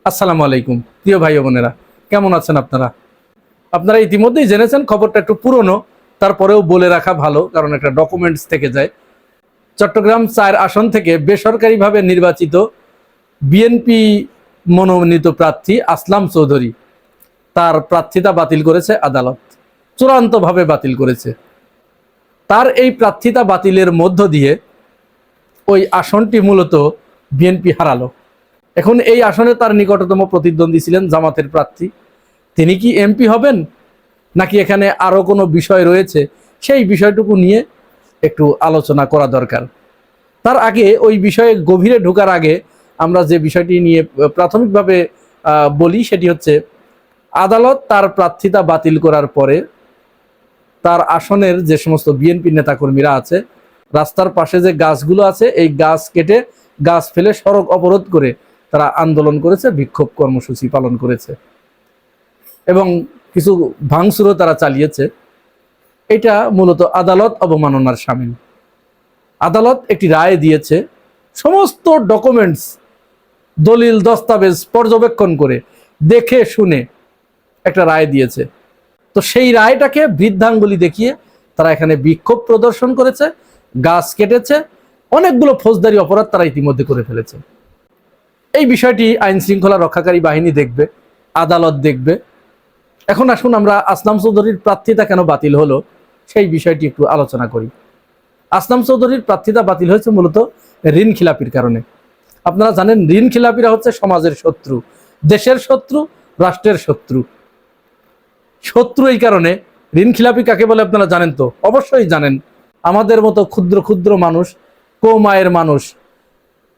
আসসালামু আলাইকুম প্রিয় ভাই ও বোনেরা, কেমন আছেন আপনারা? আপনারা ইতিমধ্যেই জেনেছেন, খবরটা একটু পুরনো, তারপরেও বলে রাখা ভালো, কারণ একটা ডকুমেন্টস থেকে যায়। চট্টগ্রাম ৪ আসন থেকে বেসরকারিভাবে নির্বাচিত বিএনপি মনোনীত প্রার্থী আসলাম চৌধুরী, তার প্রার্থিতা বাতিল করেছে আদালত, চূড়ান্তভাবে বাতিল করেছে। তার এই প্রার্থিতা বাতিলের মধ্য দিয়ে ওই আসনটি মূলত বিএনপি হারালো। এখন এই আসনে তার নিকটতম প্রতিদ্বন্দ্বী ছিলেন জামাতের প্রার্থী। তিনি কি এমপি হবেন, নাকি এখানে আরও কোনো বিষয় রয়েছে, সেই বিষয়টুকু নিয়ে একটু আলোচনা করা দরকার। তার আগে ওই বিষয়ে গভীরে ঢোকার আগে আমরা যে বিষয়টি নিয়ে প্রাথমিকভাবে বলি, সেটি হচ্ছে আদালত তার প্রার্থিতা বাতিল করার পরে তার আসনের যে সমস্ত বিএনপি নেতাকর্মীরা আছে, রাস্তার পাশে যে গাছগুলো আছে, এই গাছ কেটে গাছ ফেলে সড়ক অবরোধ করে তারা আন্দোলন করেছে, বিক্ষোভ কর্মসূচি পালন করেছে এবং কিছু ভাঙচুরও তারা চালিয়েছে। এটা মূলত আদালত অবমাননার শামিল। আদালত একটি রায় দিয়েছে, সমস্ত ডকুমেন্টস, দলিল দস্তাবেজ পর্যবেক্ষণ করে দেখে শুনে একটা রায় দিয়েছে। তো সেই রায়টাকে বৃদ্ধাঙ্গুলি দেখিয়ে তারা এখানে বিক্ষোভ প্রদর্শন করেছে, গাছ কেটেছে, অনেকগুলো ফৌজদারি অপরাধ তারা ইতিমধ্যে করে ফেলেছে। এই বিষয়টি আইন শৃঙ্খলা রক্ষাকারী বাহিনী দেখবে, আদালত দেখবে। এখন আসুন আমরা আসলাম চৌধুরীর প্রার্থিতা কেন বাতিল হলো সেই বিষয়টি একটু আলোচনা করি। আসলাম চৌধুরীর প্রার্থিতা বাতিল হয়েছে মূলত ঋণ খিলাপির কারণে। আপনারা জানেন, ঋণ খিলাপিরা হচ্ছে সমাজের শত্রু, দেশের শত্রু, রাষ্ট্রের শত্রু। শত্রু এই কারণে, ঋণ খিলাপি কাকে বলে আপনারা জানেন তো? অবশ্যই জানেন। আমাদের মতো ক্ষুদ্র ক্ষুদ্র মানুষ, কৌমায়ের মানুষ,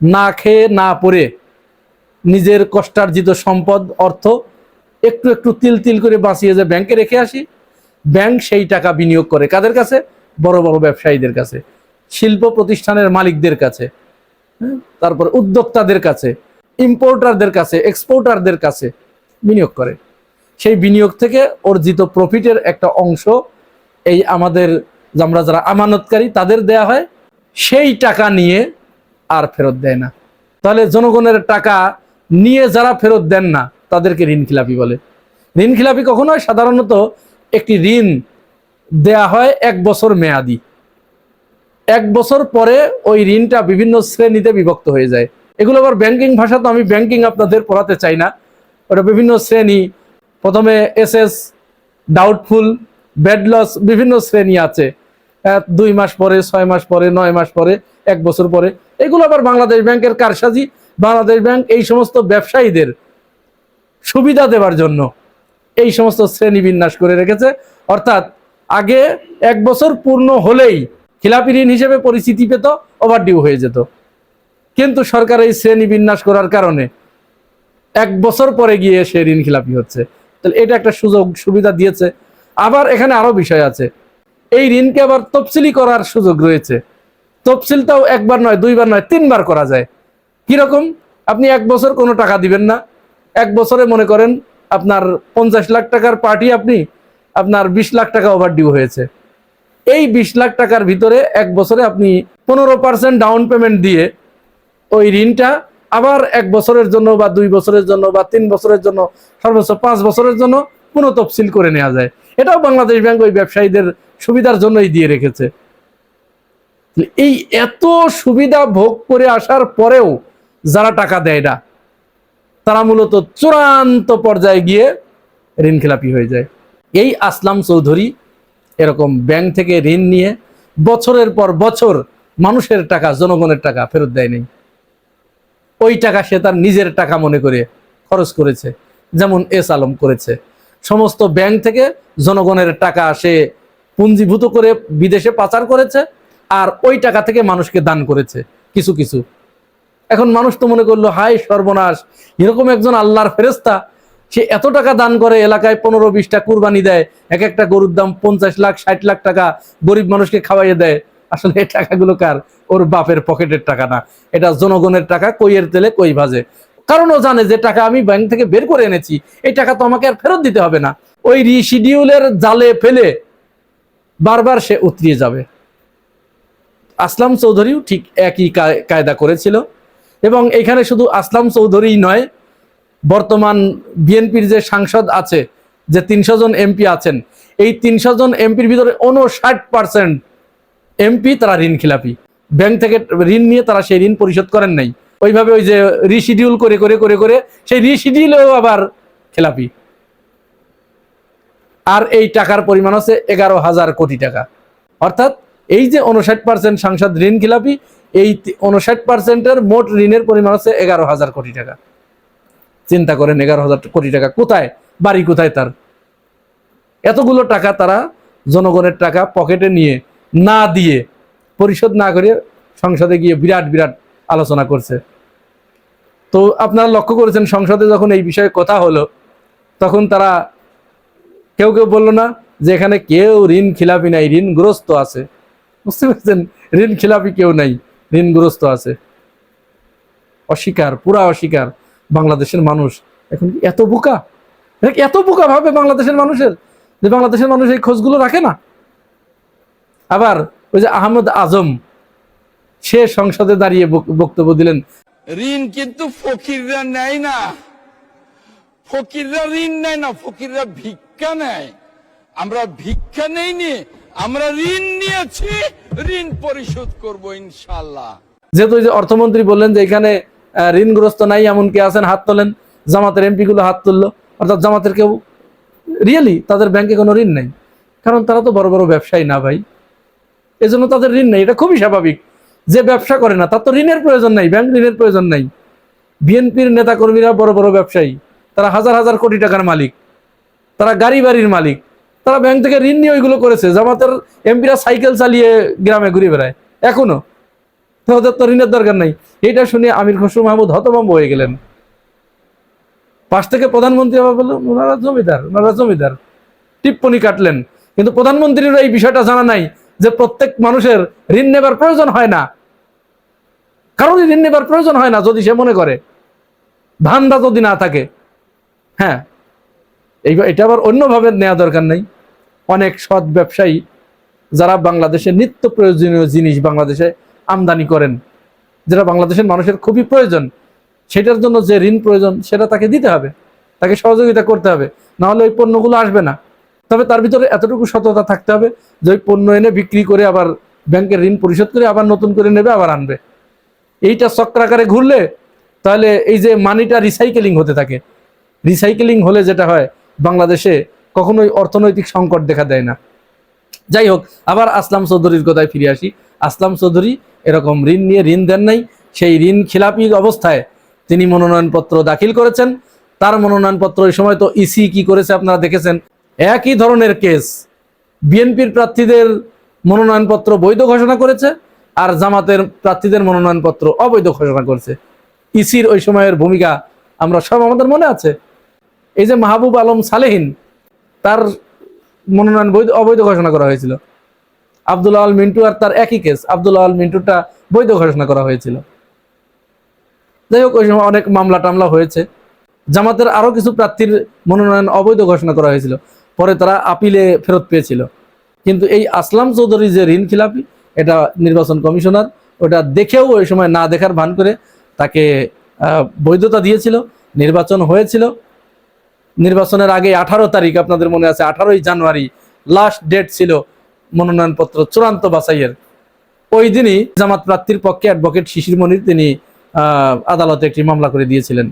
না খেয়ে না পরে নিজের কষ্টার্জিত সম্পদ, অর্থ একটু একটু তিল তিল করে বাঁচিয়ে যে ব্যাংকে রেখে আসি, ব্যাংক সেই টাকা বিনিয়োগ করে কাদের কাছে? বড় বড় ব্যবসায়ীদের কাছে, শিল্প প্রতিষ্ঠানের মালিকদের কাছে, তারপর উদ্যোক্তাদের কাছে, ইম্পোর্টারদের কাছে, এক্সপোর্টারদের কাছে বিনিয়োগ করে। সেই বিনিয়োগ থেকে অর্জিত প্রফিটের একটা অংশ এই আমাদের আমরা যারা আমানতকারী তাদের দেয়া হয়, সেই টাকা নিয়ে আর ফেরত দেয় না। তাহলে জনগণের টাকা নিয়ে যারা ফেরত দেন না তাদেরকে ঋণ খিলাপি বলে। ঋণ খিলাপি কখন হয়? সাধারণত একটি ঋণ দেয়া হয় 1 বছর মেয়াদি, 1 বছর পরে ওই ঋণটা বিভিন্ন শ্রেণীতে বিভক্ত হয়ে যায়। এগুলো আবার ব্যাংকিং ভাষা, তো আমি ব্যাংকিং আপনাদের পড়াতে চাই না। ওটা বিভিন্ন শ্রেণী, প্রথমে এসএস, ডাউটফুল, ব্যাড লস, বিভিন্ন শ্রেণী আছে। 2 মাস পরে, 6 মাস পরে, 9 মাস পরে, 1 বছর পরে। এগুলো আবার বাংলাদেশ ব্যাংকের কারসাজি। বাংলাদেশ ব্যাংক এই সমস্ত ব্যবসায়ীদের সুবিধা দেওয়ার জন্য এই সমস্ত শ্রেণী বিন্যাস করে রেখেছে। অর্থাৎ আগে 1 বছর পূর্ণ হলেই খিলাপি ঋণ হিসেবে পরিচিতি পেত, ওভারডিউ হয়ে যেত। কিন্তু সরকার এই শ্রেণী বিন্যাস করার কারণে 1 বছর পরে গিয়ে সে ঋণ খিলাপি হচ্ছে। তাহলে এটা একটা সুযোগ সুবিধা দিয়েছে। আবার এখানে আরো বিষয় আছে, এই ঋণকে আবার তফসিলি করার সুযোগ রয়েছে। তফসিলটাও 1 বার নয়, 2 বার নয়, 3 বার করা যায়। কিরকম? আপনি 1 বছর কোনো টাকা দিবেন না, 1 বছরে মনে করেন আপনার 50 লাখ টাকার পার্টি, আপনার 20 লাখ টাকা ওভারডিউ হয়েছে। এই 20 লাখ টাকার ভিতরে 1 বছরে আপনি 15% ডাউন পেমেন্ট দিয়ে ওই ঋণটা আবার 1 বছরের জন্য বা 2 বছরের জন্য বা 3 বছরের জন্য, সর্বোচ্চ 5 বছরের জন্য পুনঃ তফসিল করে নেওয়া যায়। এটাও বাংলাদেশ ব্যাংক ওই ব্যবসায়ীদের সুবিধার জন্যই দিয়ে রেখেছে। এই এত সুবিধা ভোগ করে আসার পরেও যারা টাকা দেয় না, তারা মূলত চূড়ান্ত পর্যায়ে গিয়ে ঋণ খেলাপি হয়ে যায়। এই আসলাম চৌধুরী এরকম ব্যাংক থেকে ঋণ নিয়ে বছরের পর বছর মানুষের টাকা, জনগণের টাকা ফেরত দেয় নাই। ওই টাকা সে তার নিজের টাকা মনে করে খরচ করেছে, যেমন এস আলম করেছে। সমস্ত ব্যাংক থেকে জনগণের টাকা সে পুঞ্জীভূত করে বিদেশে পাচার করেছে, আর ওই টাকা থেকে মানুষকে দান করেছে কিছু কিছু। এখন মানুষ তো মনে করলো, হায় সর্বনাশ, এরকম একজন আল্লাহর ফেরেশতা, সে এত টাকা দান করে, এলাকায় 15-20টা কুরবানি দেয়, এক একটা গরুর দাম 50 লাখ 60 লাখ টাকা গরিব মানুষকে খাওয়াইয়ে দেয়। আসলে এই টাকাগুলো কার? ওর বাপের পকেটের টাকা না, এটা জনগণের টাকা, কইয়ের তেলে কই ভাজে। কারণ ও জানে যে টাকা আমি ব্যাংক থেকে বের করে এনেছি, এই টাকা তো আমাকে আর ফেরত দিতে হবে না। ওই রিশিডিউলের জালে ফেলে বারবার সে উতরিয়ে যাবে। আসলাম চৌধুরীও ঠিক একই কায়দা করেছিল। এবং এখানে শুধু আসলাম চৌধুরী নয়, বর্তমান বিএনপির যে সাংসদ আছে, যে 300 জন এমপি আছেন, এই 300 জন এমপির ভিতরে 59% এমপি তারা ঋণ খিলাপি। ব্যাংক থেকে ঋণ নিয়ে তারা সেই ঋণ পরিশোধ করেন নাই, ওইভাবে ওই যে রিশিডিউল করে করে করে করে সেই রিশিডিউলেও আবার খেলাপি। আর এই টাকার পরিমাণ হচ্ছে 11,000 কোটি টাকা। অর্থাৎ এই যে 59% সাংসদ ঋণ খিলাপি, এই 59%-এর মোট ঋণের পরিমাণ হচ্ছে 11,000 কোটি টাকা। চিন্তা করেন 11,000 কোটি টাকা কোথায়, বাড়ি কোথায় তার? এতগুলো টাকা তারা জনগণের টাকা পকেটে নিয়ে না দিয়ে, পরিশোধ না করে সংসদে গিয়ে বিরাট বিরাট আলোচনা করছে। তো আপনারা লক্ষ্য করেছেন সংসদে যখন এই বিষয়ে কথা হলো, তখন তারা কেউ কেউ বললো না যে এখানে কেউ ঋণ খিলাপি নাই, ঋণগ্রস্ত আছে। বুঝতে পারছেন? ঋণ খিলাপি কেউ নাই, ঋণগ্রস্ত আছে। অস্বীকার, পুরা অস্বীকার। বাংলাদেশের মানুষ এখন এত বোকা, এত বোকা ভাবে বাংলাদেশের মানুষের, যে বাংলাদেশের মানুষ এই খোঁজগুলো রাখে না। আবার ওই যে আহমদ আজম, সে সংসদে দাঁড়িয়ে বক্তব্য দিলেন, ঋণ কিন্তু ফকিররা নেয় না, ফকিররা ঋণ নেয় না, ফকিররা ভিক্ষা নেয়। আমরা ভিক্ষা নেইনি, আমরা ঋণ নিয়েছি, ঋণ পরিশোধ করব ইনশাআল্লাহ। যেহেতু ওই যে অর্থমন্ত্রী বললেন যে এখানে ঋণগ্রস্ত নাই এমন কে আছেন, হাত তোলেন। জামাতের এমপি গুলো হাত তুললো, অর্থাৎ জামাতের কেউ রিয়েলি তাদের ব্যাংকে কোনো ঋণ নেই, কারণ তারা তো বড় বড় ব্যবসায়ী না ভাই, এজন্য তাদের ঋণ নেই। এটা খুবই স্বাভাবিক। যে ব্যবসা করে না তার তো ঋণের প্রয়োজন নাই, ব্যাংক ঋণের প্রয়োজন নাই। বিএনপির নেতাকর্মীরা বড় বড় ব্যবসায়ী, তারা হাজার হাজার কোটি টাকার মালিক, তারা গাড়ি বাড়ির মালিক, তারা ব্যাংক থেকে ঋণ নিয়ে ওইগুলো করেছে। জামাতের এমপিরা সাইকেল চালিয়ে গ্রামে ঘুরে বেড়ায় এখনো, ওদের তো ঋণের দরকার নাই। এটা শুনে আমির খসরু মাহমুদ হতভম্ব হয়ে গেলেন। পাশ থেকে প্রধানমন্ত্রী আবার বললেন ওনারা জমিদার, ওনারা জমিদার, টিপ্পনি কাটলেন। কিন্তু প্রধানমন্ত্রীর এই বিষয়টা জানা নাই যে প্রত্যেক মানুষের ঋণ নেবার প্রয়োজন হয় না, কারোরই ঋণ নেবার প্রয়োজন হয় না যদি সে মনে করে, ধান্দা যদি না থাকে। হ্যাঁ, এটা আবার অন্যভাবে নেওয়া দরকার নেই। অনেক সৎ ব্যবসায়ী যারা বাংলাদেশের নিত্য প্রয়োজনীয় জিনিস বাংলাদেশে আমদানি করেন, যেটা বাংলাদেশের মানুষের খুবই প্রয়োজন, সেটার জন্য যে ঋণ প্রয়োজন সেটা তাকে দিতে হবে, তাকে সহযোগিতা করতে হবে, না হলে ওই পণ্যগুলো আসবে না। তবে তার ভিতরে এতটুকু সততা থাকতে হবে যে ওই পণ্য এনে বিক্রি করে আবার ব্যাংকের ঋণ পরিশোধ করে আবার নতুন করে নেবে, আবার আনবে। এইটা চক্রাকারে ঘুরলে তাহলে এই যে মানিটা রিসাইকেলিং হতে থাকে। রিসাইকেলিং হলে যেটা হয়, বাংলাদেশে কখনোই অর্থনৈতিক সংকট দেখা দেয় না। যাই হোক, আবার আসলাম চৌধুরীর কথায় ফিরে আসি। আসলাম চৌধুরী এরকম ঋণ নিয়ে ঋণ দেন নাই, সেই ঋণ খিলাপি অবস্থায় তিনি মনোনয়নপত্র দাখিল করেছেন। তার মনোনয়নপত্র ওই সময় তো ইসি কি করেছে আপনারা দেখেছেন। একই ধরনের কেস, বিএনপির প্রার্থীদের মনোনয়নপত্র বৈধ ঘোষণা করেছে, আর জামাতের প্রার্থীদের মনোনয়নপত্র অবৈধ ঘোষণা করেছে। ইসির ওই সময়ের ভূমিকা আমরা সব আমাদের মনে আছে। এই যে মাহবুব আলম সালেহীন, তার মনোনয়ন অবৈধ ঘোষণা করা হয়েছিল। আব্দুল্লাহ আল মিন্টু আর তার একই কেস, আব্দুল্লাহ আল মিন্টুটা বৈধ ঘোষণা করা হয়েছিল। যাই হোক, ওই সময় অনেক মামলা টামলা হয়েছে। জামাতের আরো কিছু প্রার্থীর মনোনয়ন অবৈধ ঘোষণা করা হয়েছিল, পরে তারা আপিলে ফেরত পেয়েছিল। কিন্তু এই আসলাম চৌধুরী যে ঋণ খিলাপি, এটা নির্বাচন কমিশনার ওটা দেখেও ওই সময় না দেখার ভান করে তাকে বৈধতা দিয়েছিল। নির্বাচন হয়েছিল। নির্বাচনের আগে 18 তারিখ, আপনাদের মনে আছে, 18ই জানুয়ারি লাস্ট ডেট ছিল মনোনয়নপত্র চূড়ান্ত বাছাইয়ের। ওই দিনই জামাত প্রার্থীর পক্ষে অ্যাডভোকেট শিশির মনির তিনি আদালতে একটি মামলা করে দিয়েছিলেন।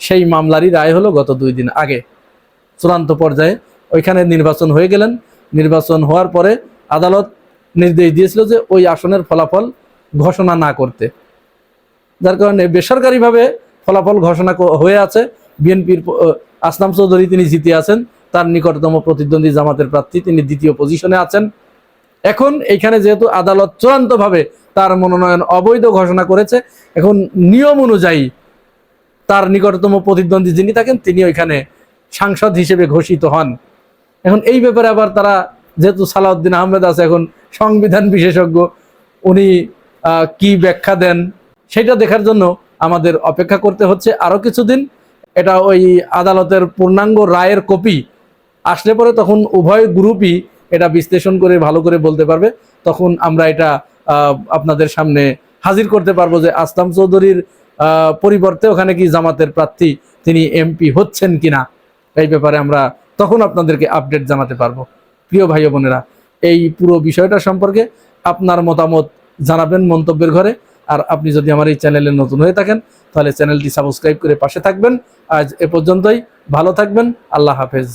সেই মামলারই রায় হলো গত 2 দিন আগে। চূড়ান্ত পর্যায়ে ওইখানে নির্বাচন হয়ে গেলেন। নির্বাচন হওয়ার পরে আদালত নির্দেশ দিয়েছিল যে ওই আসনের ফলাফল ঘোষণা না করতে, যার কারণে বেসরকারিভাবে ফলাফল ঘোষণা হয়ে আছে। বিএনপির আসলাম চৌধুরী তিনি জিতে আছেন, তার নিকটতম প্রতিদ্বন্দ্বী জামাতের প্রার্থী তিনি দ্বিতীয় পজিশনে আছেন। এখন এইখানে যেহেতু আদালত চূড়ান্তভাবে তার মনোনয়ন অবৈধ ঘোষণা করেছে, এখন নিয়ম অনুযায়ী তার নিকটতম প্রতিদ্বন্দ্বী যিনি থাকেন তিনি ওইখানে সাংসদ হিসেবে ঘোষিত হন। এখন এই ব্যাপারে আবার তারা, যেহেতু সালাউদ্দিন আহমেদ আছে এখন সংবিধান বিশেষজ্ঞ, উনি কি ব্যাখ্যা দেন সেটা দেখার জন্য আমাদের অপেক্ষা করতে হচ্ছে আরো কিছুদিন। এটা ওই আদালতের পূর্ণাঙ্গ রায়ের কপি আসলে পরে তখন উভয় গ্রুপই এটা বিশ্লেষণ করে ভালো করে বলতে পারবে। তখন আমরা এটা আপনাদের সামনে হাজির করতে পারবো যে আসলাম চৌধুরীর পরিবর্তে ওখানে কি জামাতের প্রার্থী তিনি এমপি হচ্ছেন কিনা এই ব্যাপারে আমরা তখন আপনাদেরকে আপডেট জানাতে পারবো। প্রিয় ভাই ও বোনেরা, এই পুরো বিষয়টা সম্পর্কে আপনার মতামত জানাবেন মন্তব্যের ঘরে। আর আপনি যদি আমার এই চ্যানেলে নতুন হয়ে থাকেন তাহলে চ্যানেলটি সাবস্ক্রাইব করে পাশে থাকবেন। আজ এ পর্যন্তই, ভালো থাকবেন, আল্লাহ হাফেজ।